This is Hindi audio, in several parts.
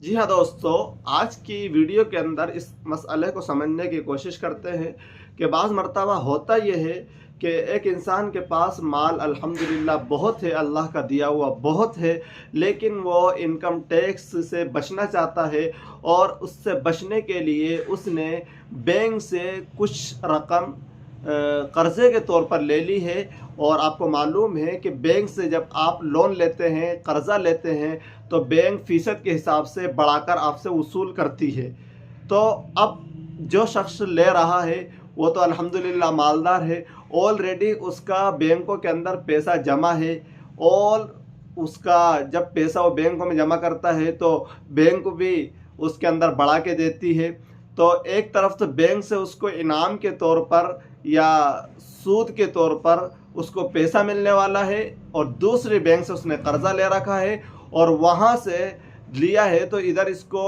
जी हाँ दोस्तों, आज की वीडियो के अंदर इस मसले को समझने की कोशिश करते हैं कि बाज़ मर्तबा होता ये है कि एक इंसान के पास माल अल्हम्दुलिल्लाह बहुत है, अल्लाह का दिया हुआ बहुत है, लेकिन वो इनकम टैक्स से बचना चाहता है और उससे बचने के लिए उसने बैंक से कुछ रकम कर्ज़े के तौर पर ले ली है। और आपको मालूम है कि बैंक से जब आप लोन लेते हैं, कर्ज़ा लेते हैं, तो बैंक फ़ीसद के हिसाब से बढ़ाकर आपसे वसूल करती है। तो अब जो शख्स ले रहा है वो तो अल्हम्दुलिल्लाह मालदार है, ऑलरेडी उसका बैंकों के अंदर पैसा जमा है। और उसका जब पैसा वो बैंकों में जमा करता है तो बैंक भी उसके अंदर बढ़ा के देती है। तो एक तरफ तो बैंक से उसको इनाम के तौर पर या सूद के तौर पर उसको पैसा मिलने वाला है, और दूसरी बैंक से उसने कर्ज़ा ले रखा है और वहाँ से लिया है तो इधर इसको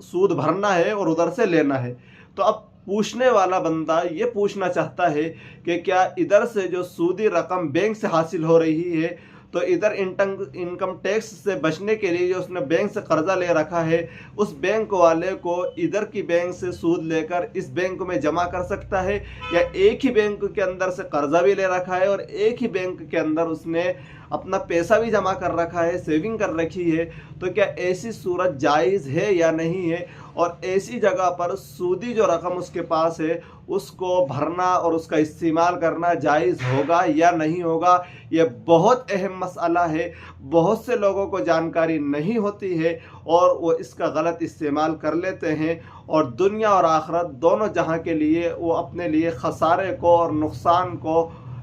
सूद भरना है और उधर से लेना है। तो अब पूछने वाला बंदा ये पूछना चाहता है कि क्या इधर से जो सूदी रकम बैंक से हासिल हो रही है, तो इधर इनकम टैक्स से बचने के लिए जो उसने बैंक से कर्ज़ा ले रखा है, उस बैंक वाले को इधर की बैंक से सूद लेकर इस बैंक में जमा कर सकता है, या एक ही बैंक के अंदर से कर्ज़ा भी ले रखा है और एक ही बैंक के अंदर उसने अपना पैसा भी जमा कर रखा है, सेविंग कर रखी है। तो क्या ऐसी सूरत जायज़ है या नहीं है, और ऐसी जगह पर सूदी जो रकम उसके पास है उसको भरना और उसका इस्तेमाल करना जायज़ होगा या नहीं होगा, ये बहुत अहम मसला है। बहुत से लोगों को जानकारी नहीं होती है और वो इसका गलत इस्तेमाल कर लेते हैं, और दुनिया और आखिरत दोनों जहां के लिए वो अपने लिए खसारे को और नुकसान को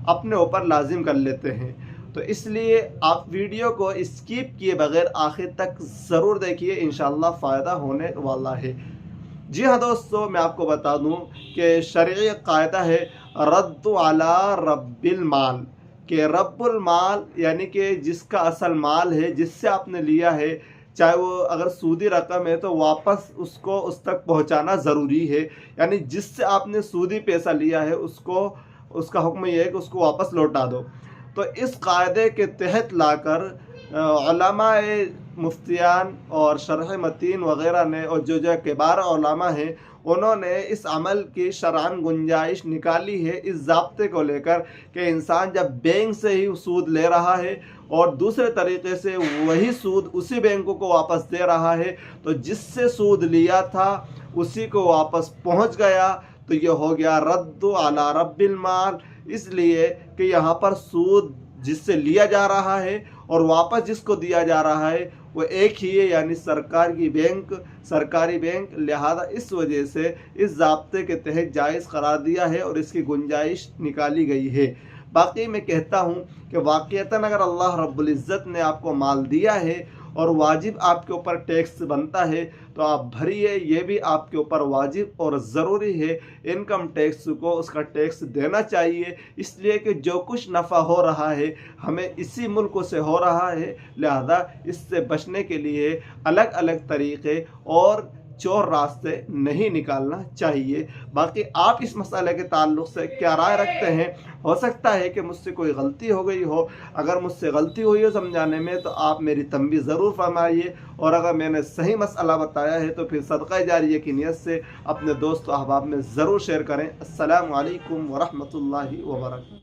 अपने ऊपर लाजिम कर लेते हैं। तो इसलिए आप वीडियो को स्किप किए बगैर आखिर तक ज़रूर देखिए, इंशाअल्लाह फ़ायदा होने वाला है। जी हाँ दोस्तों, मैं आपको बता दूं कि शरई कायदा है रद्दु अला रब्बिल माल, कि रब्बुल माल यानी कि जिसका असल माल है, जिससे आपने लिया है, चाहे वो अगर सूदी रकम है तो वापस उसको उस तक पहुंचाना ज़रूरी है। यानी जिससे आपने सूदी पैसा लिया है उसको, उसका हुक्म यह है कि उसको वापस लौटा दो। तो इस कायदे के तहत लाकर उलमाए मुफ्तियान और शरह मतीन वग़ैरह ने और जो किबार उलमा हैं उन्होंने इस अमल की शरअन गुंजाइश निकाली है, इस ज़ाब्ते को लेकर कि इंसान जब बैंक से ही सूद ले रहा है और दूसरे तरीके से वही सूद उसी बैंकों को वापस दे रहा है, तो जिससे सूद लिया था उसी को वापस पहुंच गया, तो ये हो गया रद्दु अला रब्बिल माल। इसलिए कि यहाँ पर सूद जिससे लिया जा रहा है और वापस जिसको दिया जा रहा है वो एक ही है, यानी सरकारी बैंक। लिहाजा इस वजह से इस ज़ाब्ते के तहत जायज़ करार दिया है और इसकी गुंजाइश निकाली गई है। बाकी मैं कहता हूँ कि वाक़ईतन अगर अल्लाह रब्बुल इज़्ज़त ने आपको माल दिया है और वाजिब आपके ऊपर टैक्स बनता है तो आप भरिए, ये भी आपके ऊपर वाजिब और ज़रूरी है। इनकम टैक्स को उसका टैक्स देना चाहिए, इसलिए कि जो कुछ नफ़ा हो रहा है हमें इसी मुल्क से हो रहा है। लिहाजा इससे बचने के लिए अलग अलग तरीक़े और चोर रास्ते नहीं निकालना चाहिए। बाकी आप इस मसले के ताल्लुक़ से क्या राय रखते हैं? हो सकता है कि मुझसे कोई गलती हो गई हो। अगर मुझसे गलती हुई हो समझाने में तो आप मेरी तंबीह ज़रूर फरमाइए, और अगर मैंने सही मसला बताया है तो फिर सदक़ा जारिया की नियत से अपने दोस्त व अहबाब में ज़रूर शेयर करें। अस्सलामु अलैकुम व रहमतुल्लाहि व बरकातहू।